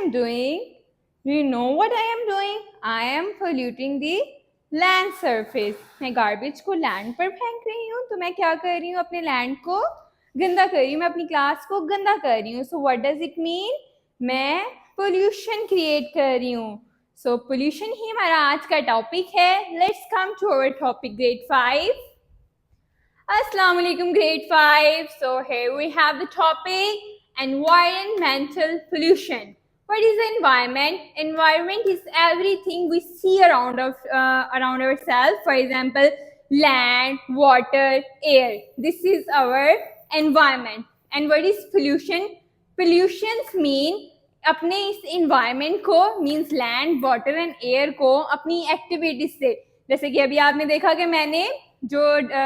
am doing? Do you know what I am doing? I am polluting the land surface. मैं garbage को land पर फेंक रही हूँ, तो मैं क्या कर रही हूँ? अपने लैंड को गंदा कर रही हूँ, मैं अपनी क्लास को गंदा कर रही हूँ. So what does it mean? मैं पोल्यूशन क्रिएट कर रही हूँ. सो पोल्यूशन ही हमारा आज का टॉपिक है. Let's come to our topic grade 5. Assalamu alaikum grade 5. So here we have the topic environmental pollution. What is the environment? Environment is everything we see around ourselves. For example, land, water, air. This is our environment. And what is pollution? Pollutions mean अपने इस environment को means land, water and air को अपनी activities से, जैसे कि अभी आपने देखा कि मैंने जो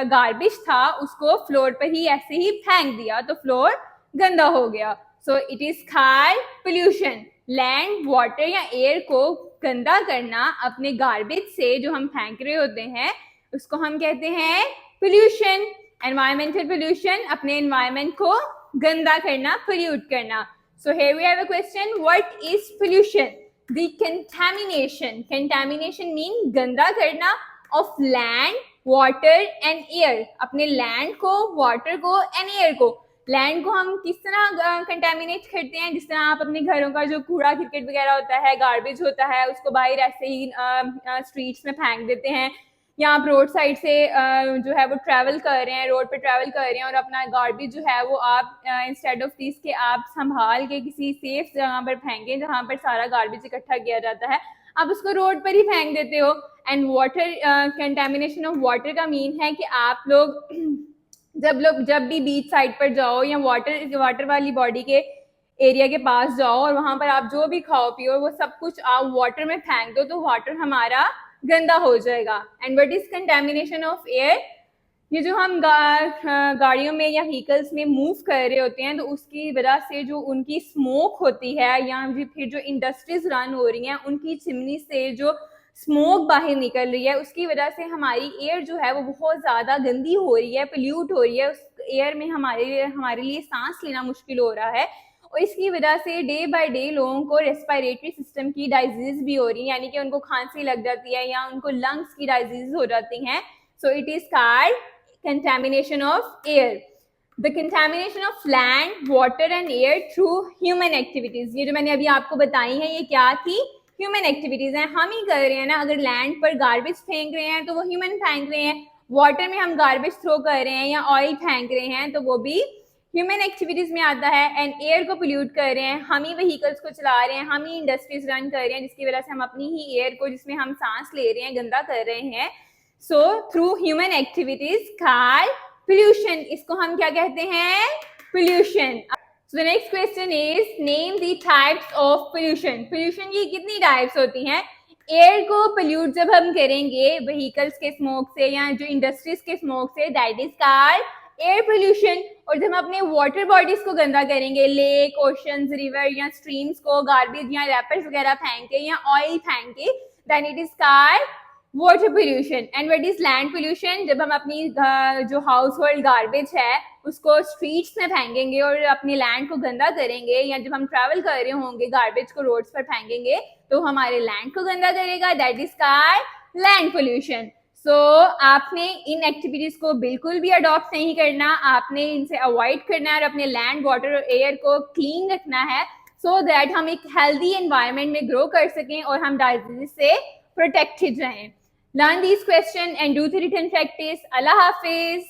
गार्बेज था उसको फ्लोर पर ही ऐसे ही फेंक दिया, तो फ्लोर गंदा हो गया. So it is called pollution. Land, water या एयर को गंदा करना अपने गार्बेज से जो हम फेंक रहे होते हैं उसको हम कहते हैं पोल्यूशन. एनवायरमेंटल पोल्यूशन, अपने एनवायरमेंट को गंदा करना, पोल्यूट करना. So here we have a question, what is pollution? The contamination. Contamination mean गंदा करना of land, water and air. अपने लैंड को, वाटर को एंड एयर को. लैंड को हम किस तरह कंटेमिनेट करते हैं? जिस तरह आप अपने घरों का जो कूड़ा क्रिकेट वगैरह होता है, गार्बेज होता है, उसको बाहर ऐसे ही स्ट्रीट्स में फेंक देते हैं, या आप रोड साइड से जो है वो ट्रैवल कर रहे हैं, रोड पे ट्रैवल कर रहे हैं और अपना गार्बेज जो है वो आप इंस्टेड ऑफ दिस के आप संभाल के किसी सेफ जगह पर फेंकें जहाँ पर सारा गार्बेज इकट्ठा किया जाता है, आप उसको रोड पर ही फेंक देते हो. And water, contamination of water का मीन है कि आप लोग जब भी बीच साइड पर जाओ या वाटर वाली बॉडी के एरिया के पास जाओ और वहां पर आप जो भी खाओ पियो वो सब कुछ आप वाटर में फेंक दो, तो वाटर हमारा गंदा हो जाएगा. And what is contamination of air? ये जो हम गाड़ियों में या व्हीकल्स में मूव कर रहे होते हैं, तो उसकी वजह से जो उनकी स्मोक होती है या फिर जो इंडस्ट्रीज रन हो रही हैं उनकी चिमनी से जो स्मोक बाहर निकल रही है, उसकी वजह से हमारी एयर जो है वो बहुत ज़्यादा गंदी हो रही है, पोल्यूट हो रही है. उस एयर में हमारे लिए सांस लेना मुश्किल हो रहा है, और इसकी वजह से डे बाय डे लोगों को रेस्पिरेटरी सिस्टम की डिजीज भी हो रही है, यानी कि उनको खांसी लग जाती है या उनको लंग्स की डिजीज हो जाती हैं. So it is called contamination of air. The contamination of land, water and air through human activities. ये जो मैंने अभी आपको बताई है ये क्या थी? ह्यूमन एक्टिविटीज हैं, हम ही कर रहे हैं ना. अगर लैंड पर गार्बेज फेंक रहे हैं तो वो ह्यूमन फेंक रहे हैं. वाटर में हम गार्बेज थ्रो कर रहे हैं या ऑयल फेंक रहे हैं तो वो भी ह्यूमन एक्टिविटीज में आता है. एंड एयर को पोल्यूट कर रहे हैं, हम ही व्हीकल्स को चला रहे हैं, हम ही इंडस्ट्रीज रन कर रहे हैं, जिसकी वजह से हम अपनी ही एयर को जिसमें हम सांस ले रहे हैं गंदा कर रहे हैं. So through human activities called pollution. इसको हम क्या कहते हैं? Pollution. So the next question is name the types of pollution. Pollution की कितनी टाइप्स होती हैं? एयर को पोल्यूट जब हम करेंगे व्हीकल्स के स्मोक से या जो इंडस्ट्रीज के स्मोक से, that is called air pollution. और जब हम अपने वाटर बॉडीज को गंदा करेंगे, लेक, ओशंस, रिवर या स्ट्रीम्स को गार्बेज या रैपर्स वगैरह फेंक के या ऑयल फेंक के, then it is called water pollution. And what is land pollution? जब हम अपनी जो हाउस होल्ड गार्बेज है उसको स्ट्रीट्स में फेंकेंगे और अपनी लैंड को गंदा करेंगे, या जब हम ट्रैवल कर रहे होंगे गार्बेज को रोड्स पर फेंकेंगे तो हमारे लैंड को गंदा करेगा, that is called land pollution. So आपने इन एक्टिविटीज को बिल्कुल भी अडॉप्ट नहीं करना, आपने इनसे अवॉइड करना है और अपने लैंड, वाटर और एयर को क्लीन रखना है, सो दैट हम एक हेल्दी एनवायरनमेंट में ग्रो कर सकें और हम डिजीज से प्रोटेक्टेड रहें. Learn these questions and do the written practice. Allah Hafiz.